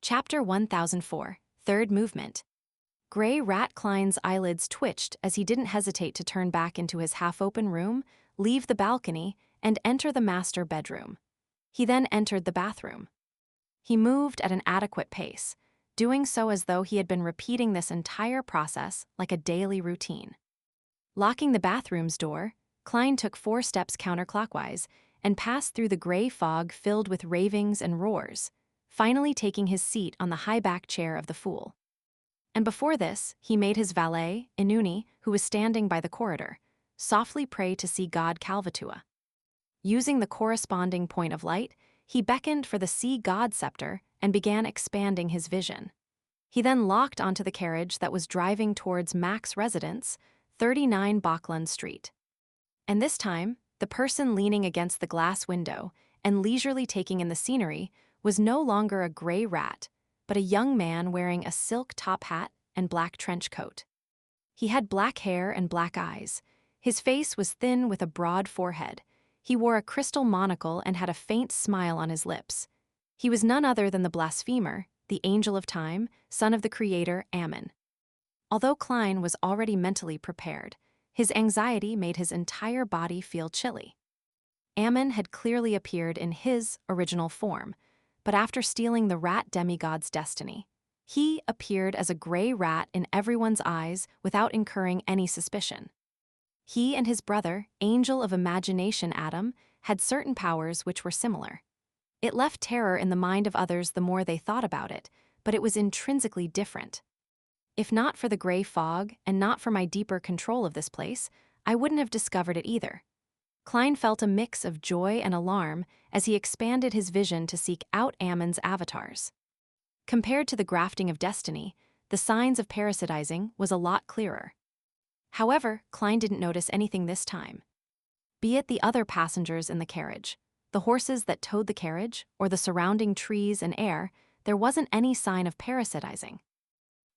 Chapter 1004, Third Movement. Gray Rat Klein's eyelids twitched as he didn't hesitate to turn back into his half-open room, leave the balcony, and enter the master bedroom. He then entered the bathroom. He moved at an adequate pace, doing so as though he had been repeating this entire process like a daily routine. Locking the bathroom's door, Klein took 4 steps counterclockwise and passed through the gray fog filled with ravings and roars, finally taking his seat on the high-back chair of the Fool. And before this, he made his valet, Inuni, who was standing by the corridor, softly pray to see God Calvatua. Using the corresponding point of light, he beckoned for the See God scepter and began expanding his vision. He then locked onto the carriage that was driving towards Mac's residence, 39 Bachland Street. And this time, the person leaning against the glass window and leisurely taking in the scenery was no longer a gray rat, but a young man wearing a silk top hat and black trench coat. He had black hair and black eyes. His face was thin with a broad forehead. He wore a crystal monocle and had a faint smile on his lips. He was none other than the blasphemer, the angel of time, son of the creator, Ammon. Although Klein was already mentally prepared, his anxiety made his entire body feel chilly. Ammon had clearly appeared in his original form, but after stealing the rat demigod's destiny, he appeared as a gray rat in everyone's eyes without incurring any suspicion. He and his brother, Angel of Imagination Adam, had certain powers which were similar. It left terror in the mind of others the more they thought about it, but it was intrinsically different. If not for the gray fog and not for my deeper control of this place, I wouldn't have discovered it either. Klein felt a mix of joy and alarm as he expanded his vision to seek out Ammon's avatars. Compared to the grafting of destiny, the signs of parasitizing was a lot clearer. However, Klein didn't notice anything this time. Be it the other passengers in the carriage, the horses that towed the carriage, or the surrounding trees and air, there wasn't any sign of parasitizing.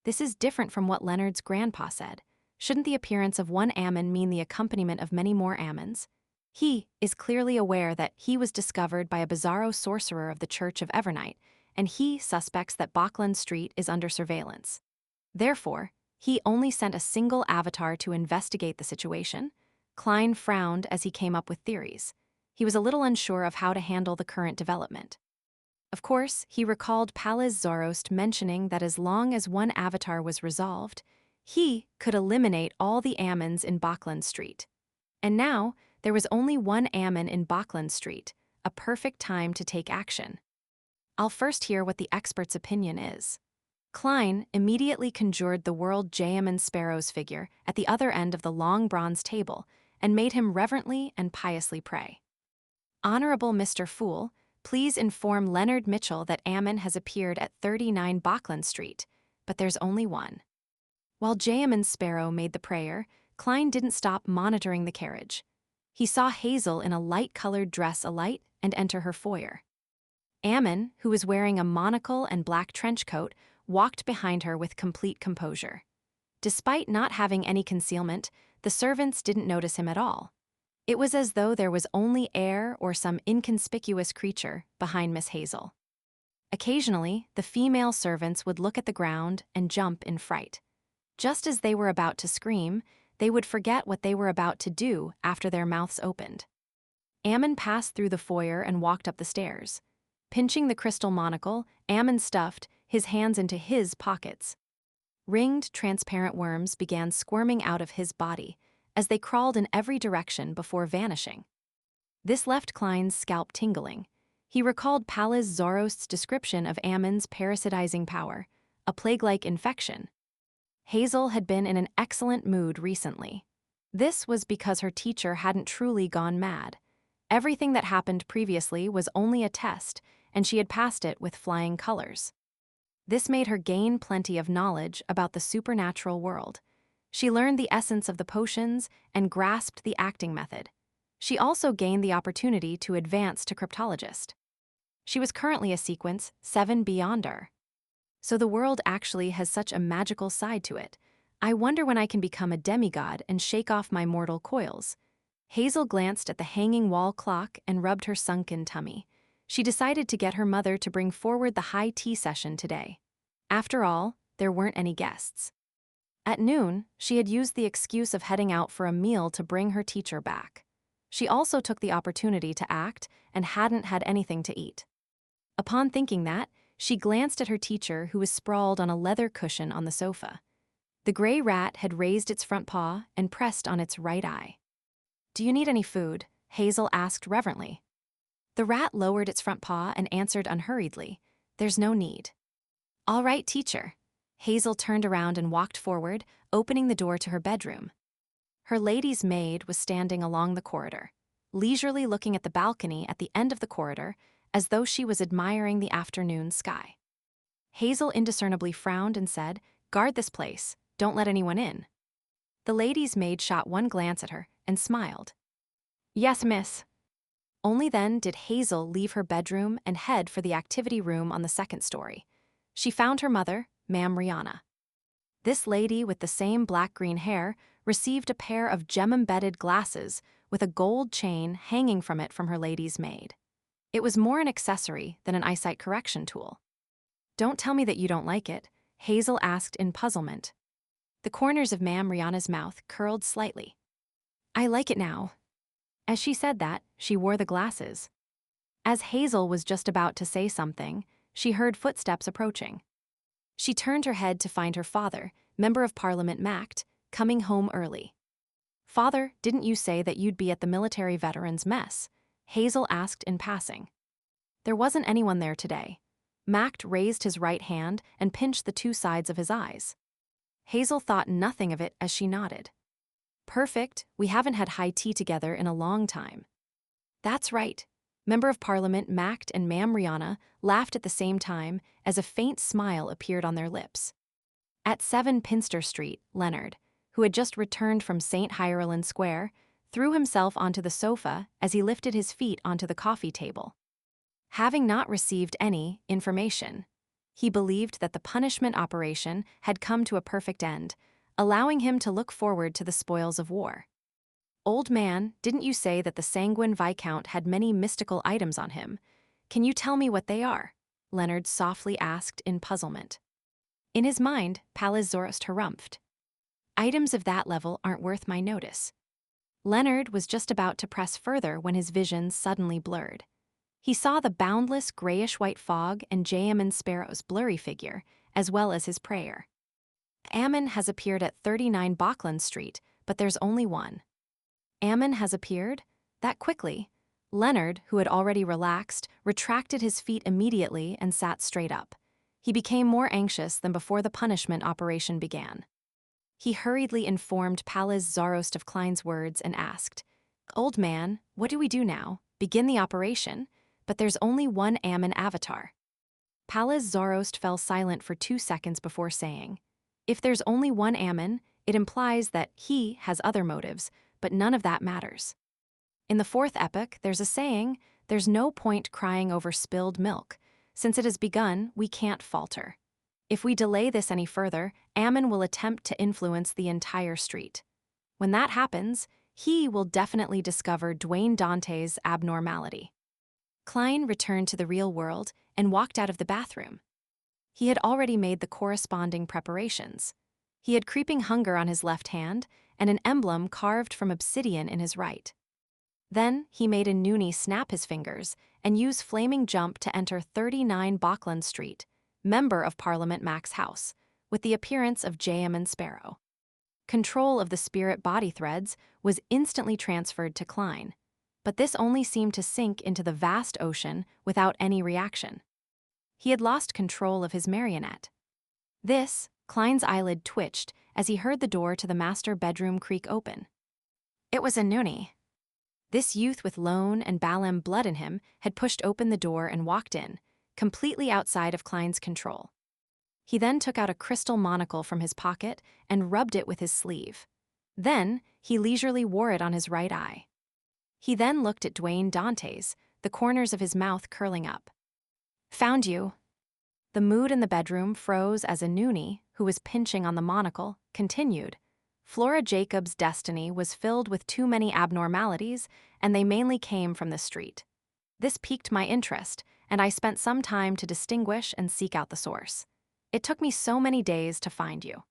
This is different from what Leonard's grandpa said. Shouldn't the appearance of one Ammon mean the accompaniment of many more Ammons? He is clearly aware that he was discovered by a bizarro sorcerer of the Church of Evernight, and he suspects that Bachland Street is under surveillance. Therefore, he only sent a single avatar to investigate the situation. Klein frowned as he came up with theories. He was a little unsure of how to handle the current development. Of course, he recalled Palaz Zoroast mentioning that as long as one avatar was resolved, he could eliminate all the Ammons in Bachland Street. And now, there was only one Ammon in Bachland Street, a perfect time to take action. I'll first hear what the expert's opinion is. Klein immediately conjured the World Jayaman Sparrow's figure at the other end of the long bronze table and made him reverently and piously pray. Honorable Mr. Fool, please inform Leonard Mitchell that Ammon has appeared at 39 Bachland Street, but there's only one. While Jayaman Sparrow made the prayer, Klein didn't stop monitoring the carriage. He saw Hazel in a light-colored dress alight and enter her foyer. Ammon, who was wearing a monocle and black trench coat, walked behind her with complete composure. Despite not having any concealment, the servants didn't notice him at all. It was as though there was only air or some inconspicuous creature behind Miss Hazel. Occasionally, the female servants would look at the ground and jump in fright. Just as they were about to scream, they would forget what they were about to do after their mouths opened. Ammon passed through the foyer and walked up the stairs. Pinching the crystal monocle, Ammon stuffed his hands into his pockets. Ringed, transparent worms began squirming out of his body as they crawled in every direction before vanishing. This left Klein's scalp tingling. He recalled Palaz Zoroast's description of Ammon's parasitizing power, a plague-like infection. Hazel had been in an excellent mood recently. This was because her teacher hadn't truly gone mad. Everything that happened previously was only a test, and she had passed it with flying colors. This made her gain plenty of knowledge about the supernatural world. She learned the essence of the potions and grasped the acting method. She also gained the opportunity to advance to cryptologist. She was currently a sequence 7 beyonder. So the world actually has such a magical side to it. I wonder when I can become a demigod and shake off my mortal coils. Hazel glanced at the hanging wall clock and rubbed her sunken tummy. she decided to get her mother to bring forward the high tea session today. After all, there weren't any guests. At noon, she had used the excuse of heading out for a meal to bring her teacher back. She also took the opportunity to act and hadn't had anything to eat. Upon thinking that, she glanced at her teacher who was sprawled on a leather cushion on the sofa. The gray rat had raised its front paw and pressed on its right eye. "Do you need any food?" Hazel asked reverently. The rat lowered its front paw and answered unhurriedly, "There's no need." "All right, teacher." Hazel turned around and walked forward, opening the door to her bedroom. Her lady's maid was standing along the corridor, leisurely looking at the balcony at the end of the corridor, as though she was admiring the afternoon sky. Hazel indiscernibly frowned and said, "Guard this place, don't let anyone in." The lady's maid shot one glance at her and smiled. "Yes, miss." Only then did Hazel leave her bedroom and head for the activity room on the second story. She found her mother, Ma'am Rihanna. This lady with the same black-green hair received a pair of gem-embedded glasses with a gold chain hanging from it from her lady's maid. It was more an accessory than an eyesight correction tool. "Don't tell me that you don't like it," Hazel asked in puzzlement. The corners of Ma'am Rihanna's mouth curled slightly. "I like it now." As she said that, she wore the glasses. As Hazel was just about to say something, she heard footsteps approaching. She turned her head to find her father, Member of Parliament Mact, coming home early. "Father, didn't you say that you'd be at the military veterans' mess?" Hazel asked in passing. There wasn't anyone there today. Mact raised his right hand and pinched the two sides of his eyes. Hazel thought nothing of it as she nodded. "Perfect, we haven't had high tea together in a long time." "That's right." Member of Parliament Mact and Ma'am Rihanna laughed at the same time as a faint smile appeared on their lips. At 7 Pinster Street, Leonard, who had just returned from St. Hierolyn Square, threw himself onto the sofa as he lifted his feet onto the coffee table. Having not received any information, he believed that the punishment operation had come to a perfect end, allowing him to look forward to the spoils of war. "Old man, didn't you say that the Sanguine Viscount had many mystical items on him? Can you tell me what they are?" Leonard softly asked in puzzlement. In his mind, Pallas Zoroast harumphed. "Items of that level aren't worth my notice." Leonard was just about to press further when his vision suddenly blurred. He saw the boundless grayish-white fog and J.M. Sparrow's blurry figure, as well as his prayer. "Ammon has appeared at 39 Bauckland Street, but there's only one." "Ammon has appeared?" That quickly. Leonard, who had already relaxed, retracted his feet immediately and sat straight up. He became more anxious than before the punishment operation began. He hurriedly informed Pallas Zoroast of Klein's words and asked, "Old man, what do we do now? Begin the operation? But there's only one Ammon avatar." Pallas Zoroast fell silent for 2 seconds before saying, "If there's only one Ammon, it implies that he has other motives, but none of that matters. In the 4th epoch, there's a saying, there's no point crying over spilled milk. Since it has begun, we can't falter. If we delay this any further, Ammon will attempt to influence the entire street. When that happens, he will definitely discover Dwayne Dante's abnormality." Klein returned to the real world and walked out of the bathroom. He had already made the corresponding preparations. He had creeping hunger on his left hand and an emblem carved from obsidian in his right. Then he made a noonie snap his fingers and use flaming jump to enter 39 Bauckland Street, Member of Parliament Mac's house, with the appearance of J.M. Sparrow. Control of the spirit body threads was instantly transferred to Klein, but this only seemed to sink into the vast ocean without any reaction. He had lost control of his marionette. Klein's eyelid twitched as he heard the door to the master bedroom creak open. It was a noonie. This youth with Lone and Balem blood in him had pushed open the door and walked in, completely outside of Klein's control. He then took out a crystal monocle from his pocket and rubbed it with his sleeve. Then, he leisurely wore it on his right eye. He then looked at Dwayne Dante's, the corners of his mouth curling up. "Found you." The mood in the bedroom froze as a noonie, who was pinching on the monocle, continued. Flora Jacobs' destiny was filled with too many abnormalities, and they mainly came from the street. This piqued my interest, and I spent some time to distinguish and seek out the source. It took me so many days to find you.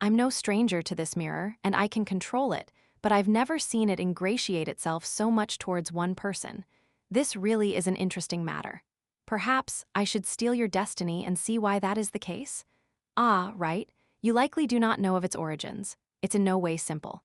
I'm no stranger to this mirror, and I can control it, but I've never seen it ingratiate itself so much towards one person. This really is an interesting matter. Perhaps I should steal your destiny and see why that is the case? Ah, right. You likely do not know of its origins. It's in no way simple.